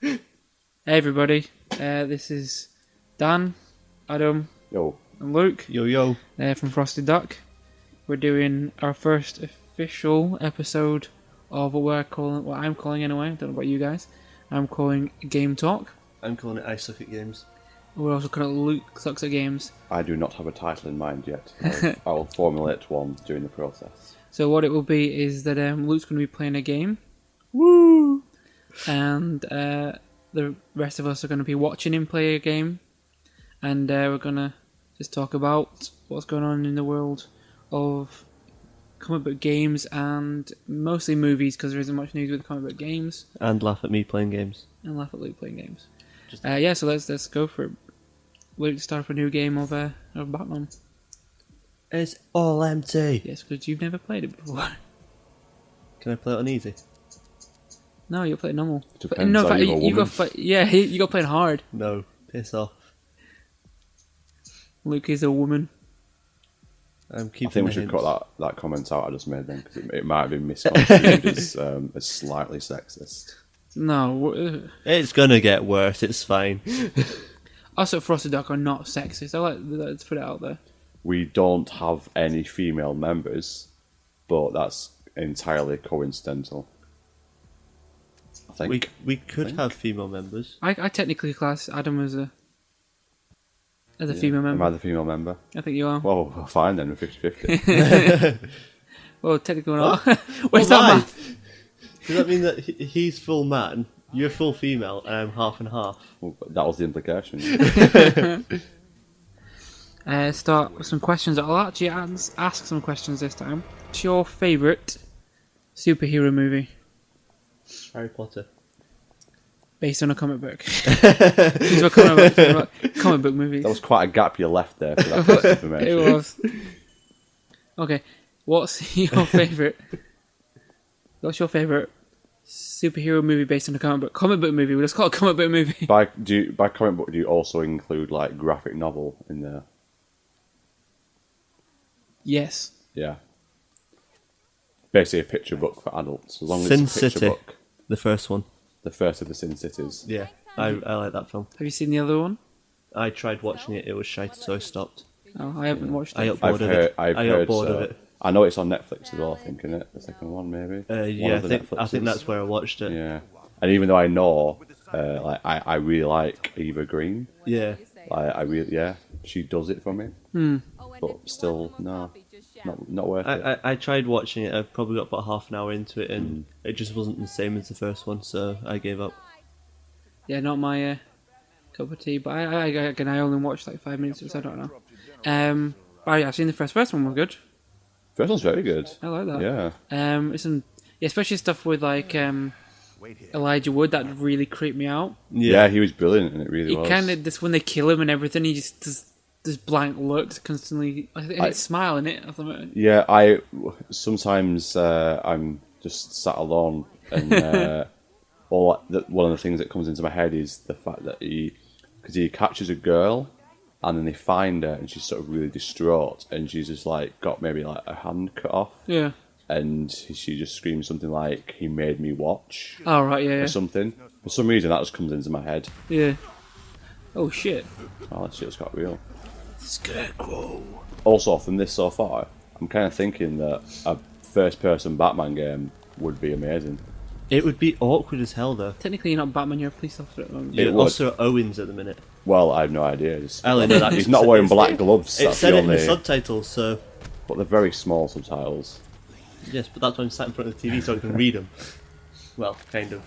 Hey everybody, this is Dan, Adam, Yo. and Luke Yo. from FrostyDuck. We're doing our first official episode of what I'm calling anyway, I don't know about you guys, I'm calling Game Talk. I'm calling it I Suck at Games. We're also calling it Luke Sucks at Games. I do not have a title in mind yet. I will formulate one during the process. So what it will be is that Luke's going to be playing a game. Woo! And the rest of us are going to be watching him play a game, and we're going to just talk about what's going on in the world of comic book games and mostly movies, because there isn't much news with comic book games, And laugh at me playing games. and laugh at Luke playing games. So let's go for it. Luke, start up a new game of Batman. It's all empty. Yes, because you've never played it before. Can I play it on easy? No, you'll play normal. Depends, No, in are fact, you a you got woman? you got playing hard. No. Piss off. Luke is a woman. I'm I keeping think we the should hints. cut that comment out I just made then, because it might have been misconstrued as slightly sexist. No, It's gonna get worse, it's fine. us at FrostyDuck are not sexist. Let's put it out there. We don't have any female members, but that's entirely coincidental. I think. We could have female members. I technically class Adam as a Yeah. female Am member. I the female member? I think you are. Well, fine then, we're 50-50. Well, technically not. Where's Well, that why? math? Does that mean that he's full man, you're full female, and I'm half and half? Well, that was the implication. Start with some questions. I'll actually ask some questions this time. What's your favourite superhero movie Harry Potter. based on a comic book? These were comic book movies. That was quite a gap you left there for that piece of information. It was. Okay, what's your favourite? What's your favourite superhero movie based on a comic book? Comic book movie. We'll just call it a comic book movie. By comic book, do you also include like graphic novel in there? Yes. Yeah. Basically a picture book for adults. As long as Sin it's a picture City. book. The first one. The first of the Sin Cities. Yeah, I like that film. Have you seen the other one? I tried watching it was shite, so I stopped. Oh, I haven't watched I it. got bored of it. I've I heard got bored so. of it. I know it's on Netflix as well, I think, isn't it? The second one, maybe? Yeah, One of the I think Netflixes. that's where I watched it. Yeah. And even though I know, I really like Eva Green. Yeah. I really, yeah, she does it for me. But still, no, not worth it. I tried watching it. I probably got about half an hour into it, and it just wasn't the same as the first one, so I gave up. Yeah, not my cup of tea. But I only watched like 5 minutes, so I don't know. I've seen the first one was good. First one's very good. I like that. Yeah. Especially stuff with like Elijah Wood that really creeped me out. Yeah, he was brilliant, and it really He was. kind of just when they kill him and everything, he just does this blank look constantly. It's smiling it. Or something. Yeah, sometimes I'm just sat alone, and one of the things that comes into my head is the fact that he captures a girl, and then they find her, and she's sort of really distraught, and she's just like got maybe like a hand cut off, Yeah. and she just screams something like "He made me watch" Oh right, yeah, or something. For some reason, that just comes into my head. yeah. Oh shit. Oh, that shit's got real. Scarecrow. Also, from this so far, I'm kind of thinking that a first-person Batman game would be amazing. It would be awkward as hell, though. Technically, you're not Batman. You're a police officer at the moment. It You're would. also Owens at the minute. Well, I have no idea. He's He's not wearing black gloves. It That's said the it in the only. subtitles, so But they're very small subtitles. yes, but that's why I'm sat in front of the TV so I can read them. Well, kind of.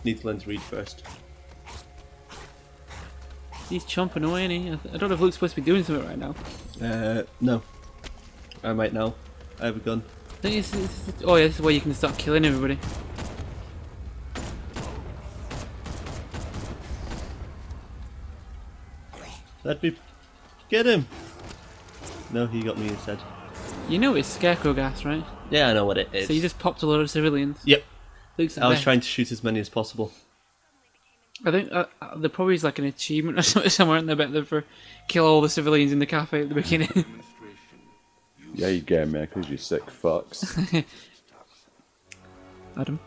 Need to learn to read first. He's chomping away, ain't he? I don't know if Luke's supposed to be doing something right now. No. I might now. I have a gun. I think oh yeah, this is where you can start killing everybody. Let me get him. No, he got me instead. You know it's Scarecrow gas, right? Yeah, I know what it is. So you just popped a load of civilians. Yep. Luke's the I was best. trying to shoot as many as possible. I think there probably is like an achievement or something somewhere in there bet for kill all the civilians in the cafe at the beginning. Yeah, you game makers, you sick fucks. Adam,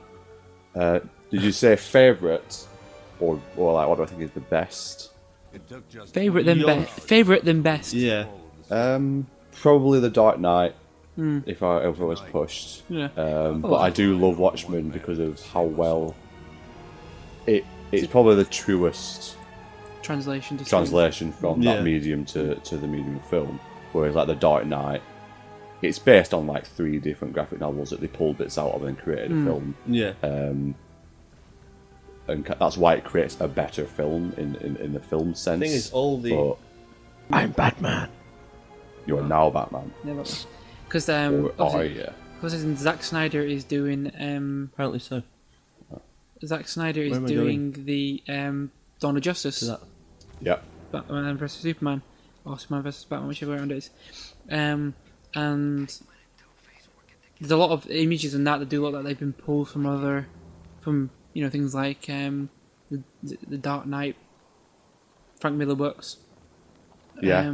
Did you say favourite, or like what do I think is the best? Favorite then best. Yeah. Probably The Dark Knight. If I was pushed. Yeah. But I do love Watchmen because of how well it's probably the truest Translation from that medium to the medium of film. Whereas like The Dark Knight, it's based on like 3 different graphic novels that they pulled bits out of and created a film. Yeah. And that's why it creates a better film in the film sense. The thing is, But I'm Batman. you are now Batman. Never. Because Zack Snyder is doing Apparently so. Zack Snyder is Where am I doing the Dawn of Justice. To that. Yep. Batman vs Superman, or Superman vs Batman, whichever round it is. And there's a lot of images in that do look like they've been pulled from things like the Dark Knight, Frank Miller books. Yeah.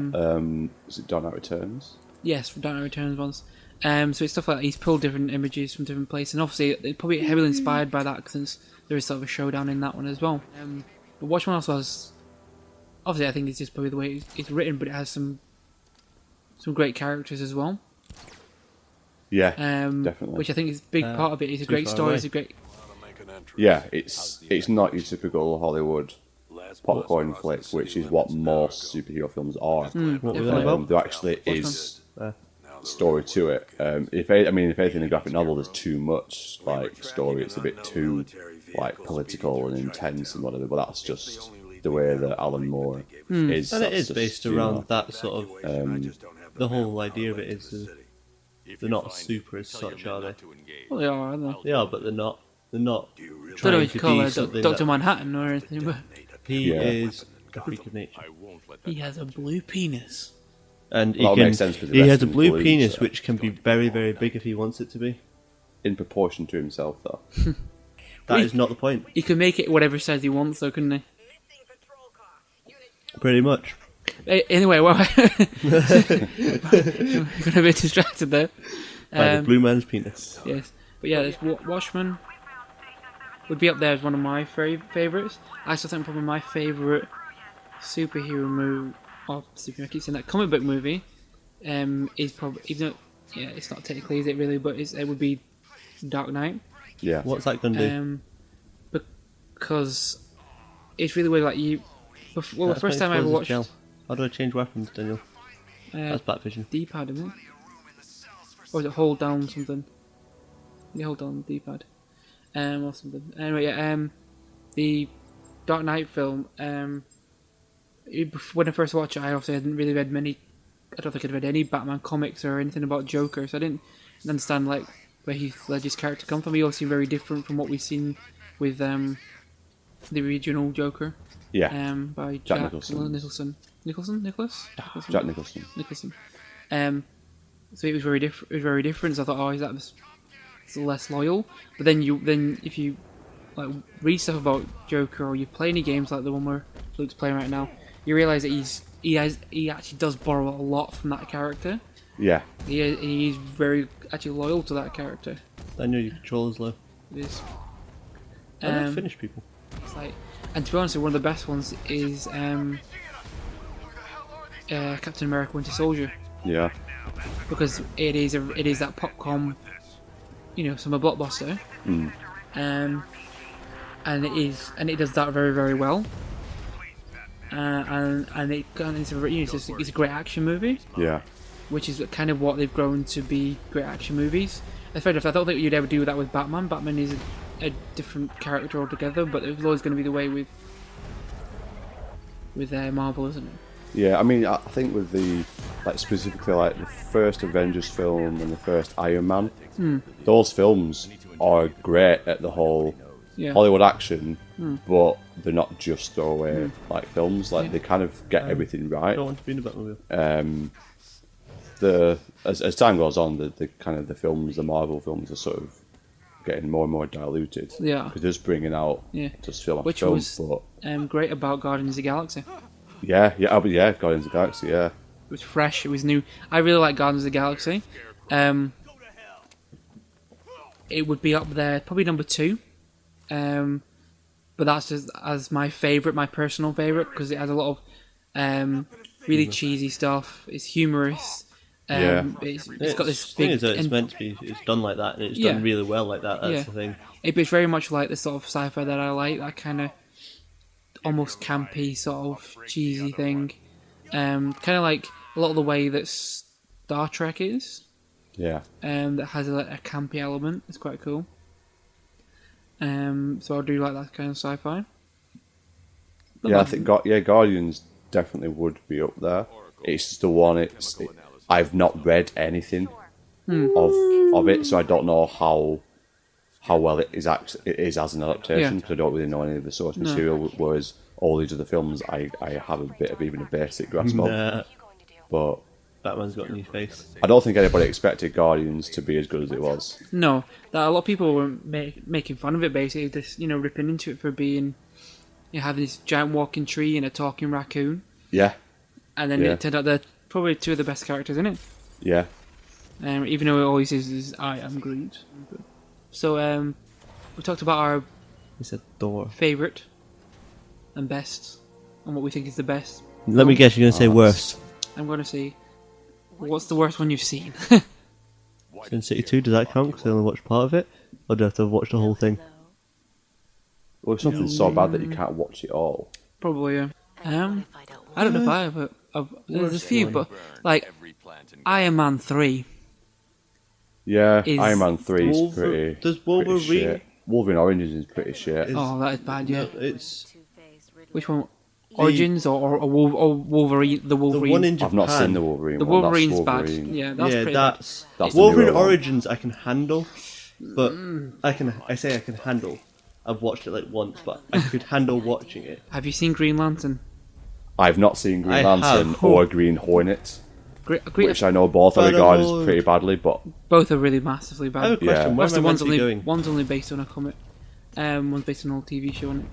Was it Dark Knight Returns? Yes, from Dark Knight Returns ones. So it's stuff like that. He's pulled different images from different places, and obviously it's probably heavily inspired by that since there is sort of a showdown in that one as well. But Watchmen also has, obviously I think it's just probably the way it's written, but it has some great characters as well. Yeah, definitely. Which I think is a big part of it. It's a great story. It's a great. Yeah, it's not your typical Hollywood popcorn flick, which is what most superhero films are. What were they about? There actually is story to it. If anything, in a graphic novel, there's too much like story. It's a bit too like political and intense and whatever. But that's just the way that Alan Moore is. And it is just, based around that sort of. The whole idea of it is they're not super as such, are they? Well, they are, aren't they? They are, but they're not. They're not. I don't know Trying if to you call be it something Dr. that- Manhattan or anything, but He is a freak of nature, he has a blue penis. and he Well, it can. makes sense because the He rest has a is blue blue, penis, so- which can be very, very big if he wants it to be. in proportion to himself, though. That is not the point. He can make it whatever size he wants, though, couldn't he? Pretty much. Anyway, well, got a bit distracted there. By the blue man's penis. Yes, but yeah, this Watchmen would be up there as one of my favourites. I still think probably my favourite superhero movie, or I keep saying that, comic book movie, is probably, even though, yeah, it's not technically, is it really, but it would be Dark Knight. Yeah. What's that going to do? Because it's really weird, like you. Well, the first time I ever watched. How do I change weapons, Daniel? That's Batvision. D-pad, isn't it? Or is it hold down something? You hold down the D-pad. Or something. Anyway, yeah, the Dark Knight film, when I first watched it, I obviously hadn't really read many, I don't think I'd read any Batman comics or anything about Joker, so I didn't understand like where Heath Ledger's character come from. He all seemed very different from what we've seen with the original Joker. Yeah. By Jack Nicholson. Nicholas? Jack Nicholson. So it was very different. It was very different. So I thought, is that less loyal? But then if you like read stuff about Joker or you play any games like the one where Luke's playing right now, you realise that he actually does borrow a lot from that character. Yeah. He's very actually loyal to that character. Daniel, your controller's low. It is. I don't finish people. It's like, and to be honest, one of the best ones is Captain America: Winter Soldier. Yeah. Because it is that popcorn, summer blockbuster, and it does that very, very well, and it's a great action movie. Yeah. Which is kind of what they've grown to be, great action movies. As fair enough, I don't think you'd ever do that with Batman. Batman is a different character altogether, but it was always going to be the way with Marvel, isn't it? Yeah, I mean, I think with specifically the first Avengers film and the first Iron Man, those films are great at the whole Hollywood action, but they're not just throwaway films. They kind of get everything right. I don't want to be in a Batmobile. As time goes on, the kind of the Marvel films are sort of getting more and more diluted. Yeah, because they're just bringing out just film after film. Which was great about Guardians of the Galaxy. Yeah, Guardians of the Galaxy. Yeah, it was fresh. It was new. I really like Guardians of the Galaxy. It would be up there, probably number 2 but that's just as my personal favourite, because it has a lot of really cheesy stuff. It's humorous. It's got this thing big. Is that it's meant to be. It's done like that, and it's done really well like that. That's the thing. It's very much like the sort of sci-fi that I like. That kind of almost campy sort of cheesy thing. Kind of like a lot of the way that Star Trek is. Yeah. That has a campy element. It's quite cool. So I do like that kind of sci-fi. But I think Guardians definitely would be up there. It's just the one. I've not read anything of it, so I don't know how well it is as an adaptation, because I don't really know any of the source material. Whereas all these other films, I have a bit of even a basic grasp of. But Batman's got a new face. I don't think anybody expected Guardians to be as good as it was. No, that a lot of people were making fun of it, basically, just ripping into it for being having this giant walking tree and a talking raccoon. Yeah. And then it turned out they're probably two of the best characters in it. Yeah. Even though it always is I am Groot. So we talked about our favourite and best, and what we think is the best. Let me guess, you're going to say worst. I'm going to say, what's the worst one you've seen? Sin City 2, does that count? Because I only watched part of it? Or do I have to watch the whole thing? Well, if something's so bad that you can't watch it all. Probably, yeah. I don't know if I have. There's a few, but like Iron Man 3. Yeah, Iron Man 3 is pretty. Does Wolverine? Pretty shit. Wolverine Origins is pretty shit. Oh, that is bad. Yeah. It's which one? Origins or Wolverine? The Wolverine. The one in Japan. I've not seen the Wolverine. The one. Wolverine's That's Wolverine. bad. Yeah, that's pretty that's the Wolverine newer one. Origins. I can handle, but I can handle. I've watched it like once, but I could handle watching it. Have you seen Green Lantern? I've not seen Green I Lantern have. or Green Hornet, which I know both are regarded pretty badly, but both are really massively I have a bad. question. Where am I meant to be going? One's only based on a comic. One's based on an old TV show.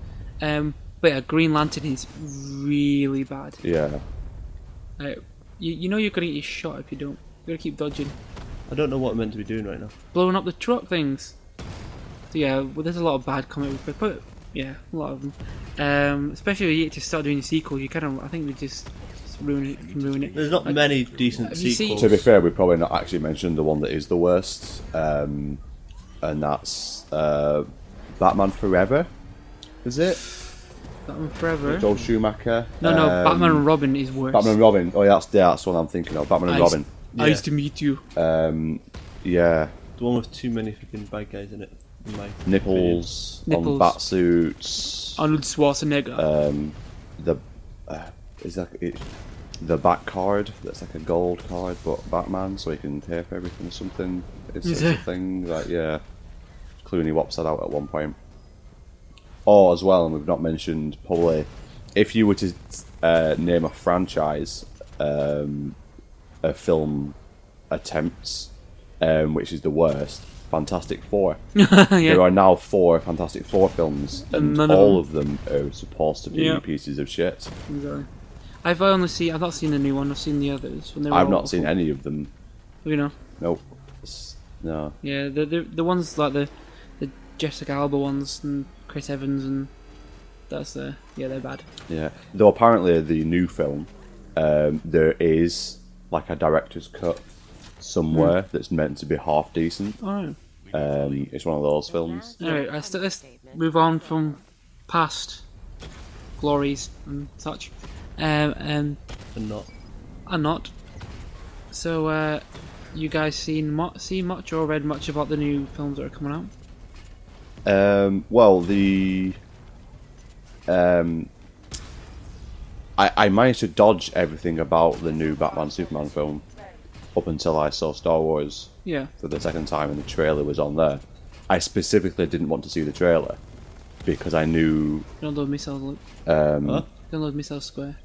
But yeah, Green Lantern is really bad. yeah. You know you're gonna get shot if you don't. You gotta keep dodging, I don't know what I'm meant to be doing right now. blowing up the truck things. So yeah, well, there's a lot of bad comic books, but yeah, a lot of them. Especially when you get to start doing a sequel, you kind of, I think we just ruin it. There's not many decent have you seen- sequels. To be fair, we probably not actually mentioned the one that is the worst, and that's Batman Forever. Is it? Batman Forever. Joel Schumacher. No, Batman and Robin is worse. Batman and Robin. Oh, yeah, that's what I'm thinking of. Batman and Robin. Nice to meet you. Yeah. The one with too many freaking bad guys in it. In my Nipples on Nipples. bat suits. Arnold Schwarzenegger. The back card that's like a gold card, but Batman, so he can pay for everything or something. It's such a thing. Like, yeah, Clooney whops that out at one point. Oh, as well, and we've not mentioned probably if you were to name a franchise of film attempts, which is the worst. Fantastic Four. There are now 4 Fantastic Four films, and all of them are supposed to be pieces of shit. Exactly. I've not seen the new one. I've seen the others. I've not seen any of them. You know. Nope. No. Yeah, the ones like the Jessica Alba ones and Chris Evans, and they're bad. Yeah. Though apparently the new film, there is like a director's cut somewhere that's meant to be half decent. Alright. It's one of those films. Alright, let's move on from past glories and such. and not. So, you guys seen much or read much about the new films that are coming out? Well, the I managed to dodge everything about the new Batman Superman film up until I saw Star Wars for the second time and the trailer was on there. I specifically didn't want to see the trailer because I knew... Download Missile Loop. Download Missile Square.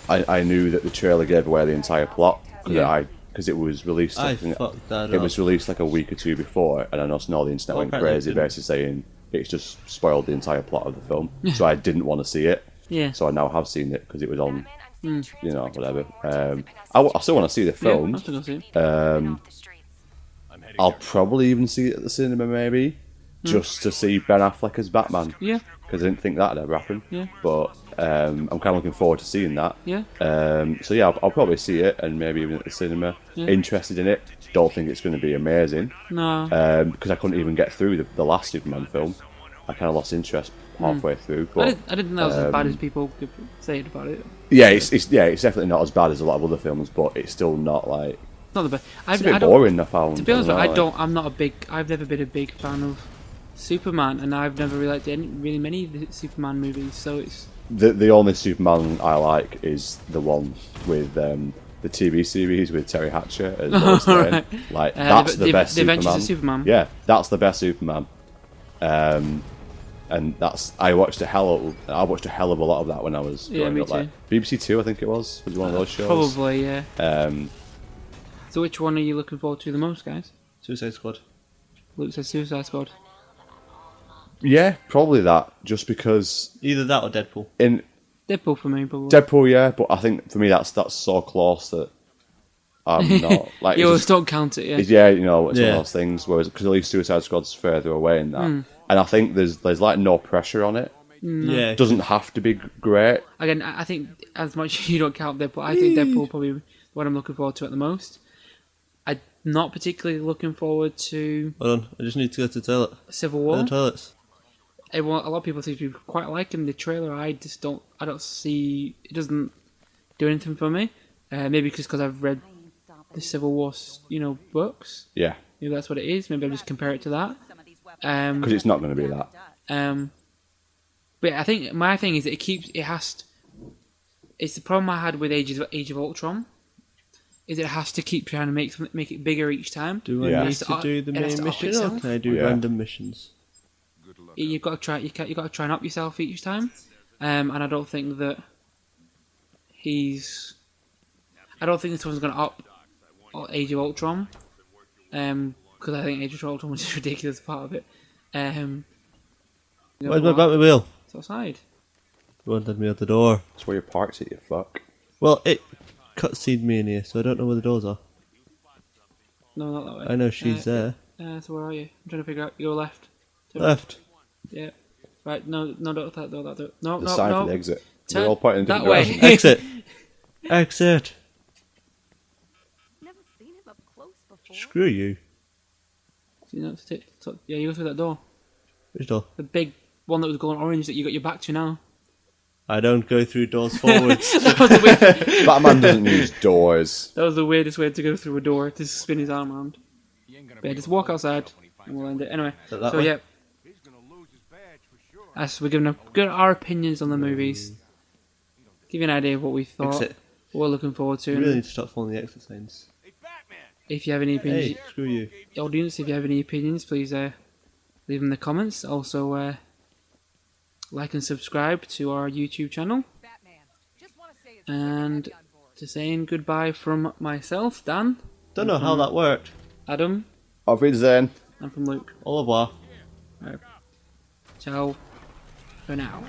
I knew that the trailer gave away the entire plot because it was released. It was released like a week or two before, and I know the internet went crazy, basically saying it's just spoiled the entire plot of the film. So I didn't want to see it. Yeah. So I now have seen it because it was on. You know, whatever. I still want to see the film. I have to go see it. I'll probably even see it at the cinema, maybe. just to see Ben Affleck as Batman. Yeah. Because I didn't think that'd ever happen. Yeah. But I'm kind of looking forward to seeing that. Yeah. So yeah, I'll probably see it, and maybe even at the cinema. Yeah. Interested in it. Don't think it's going to be amazing. No. Because I couldn't even get through the last Superman film. I kind of lost interest halfway through. But I didn't think that was as bad as people could say it about it. yeah, it's definitely not as bad as a lot of other films, but it's still not like. Not the best. It's a bit boring, I found. To be honest, I don't know, I'm not a big. I've never been a big fan of Superman, and I've never really liked really many of the Superman movies. So it's the only Superman I like is the one with the TV series with Terry Hatcher as Lois Lane. Right. Like that's the best the Superman. Adventures of Superman. Yeah, that's the best Superman. And I watched a hell of a lot of that when I was growing me up. too. Like BBC Two, I think it was one of those shows. Probably, yeah. So which one are you looking forward to the most, guys? Suicide Squad. Luke says Suicide Squad. Yeah, probably that. Just because Either that or Deadpool. in Deadpool for me, probably. Deadpool, yeah, but I think for me that's so close that I'm not like. You it's always just- don't count it, yeah. Yeah, you know, it's one Yeah. of those things. Whereas because at least Suicide Squad's further away in that, and I think there's like no pressure on it. Yeah. It doesn't have to be great. Again, I think as much as you don't count Deadpool, I think Deadpool probably what I'm looking forward to at the most. I'm not particularly looking forward to Hold on, I just need to go to the toilet. Civil Go War. to the toilets. A lot of people seem to be quite liking the trailer. I don't see it doesn't do anything for me. Maybe because I've read the Civil War, books. Yeah, Maybe that's what it is. Maybe I'll just compare it to that. because it's not going to be that. But I think my thing is that it's the problem I had with Age of Ultron. Is it has to keep trying to make it bigger each time. Do I Yeah. need to do the It has main to up mission, or itself. can I do Yeah. random missions? You've got to try. You've got to try and up yourself each time. And I don't think that I don't think this one's going to up Age of Ultron. Because I think Age of Ultron was a ridiculous part of it. Where's my Batmobile? It's outside. You won't let me out the door. That's where your park's at, you fuck. Well, it cutscened me in here, so I don't know where the doors are. No, not that way. I know she's there. So where are you? I'm trying to figure out. You go left. Left. Yeah. Right. No, don't that door. That door. No, The no, sign no. for the exit. Turn We're all pointing in that different way. directions. Exit. Exit. Never seen him up close before. Screw you. Yeah, you go through that door. Which door? The big one that was going orange that you got your back to now. I don't go through doors forwards. That was the weird, Batman doesn't use doors. that was the weirdest way to go through a door, to spin his arm around. But yeah, just walk outside and we'll end it. Anyway, Is that so way? yeah. As we're giving our opinions on the movies. Give you an idea of what we thought. Exit. What we're looking forward to. You and really need to stop following the exit signs. if you have any opinions, Hey, screw you. audience, if you have any opinions, please leave them in the comments. Also, like and subscribe to our YouTube channel. And to saying goodbye from myself, Dan, Don't know how that worked. Adam, Auf Wiedersehen. and from Luke. Au revoir. Ciao for now.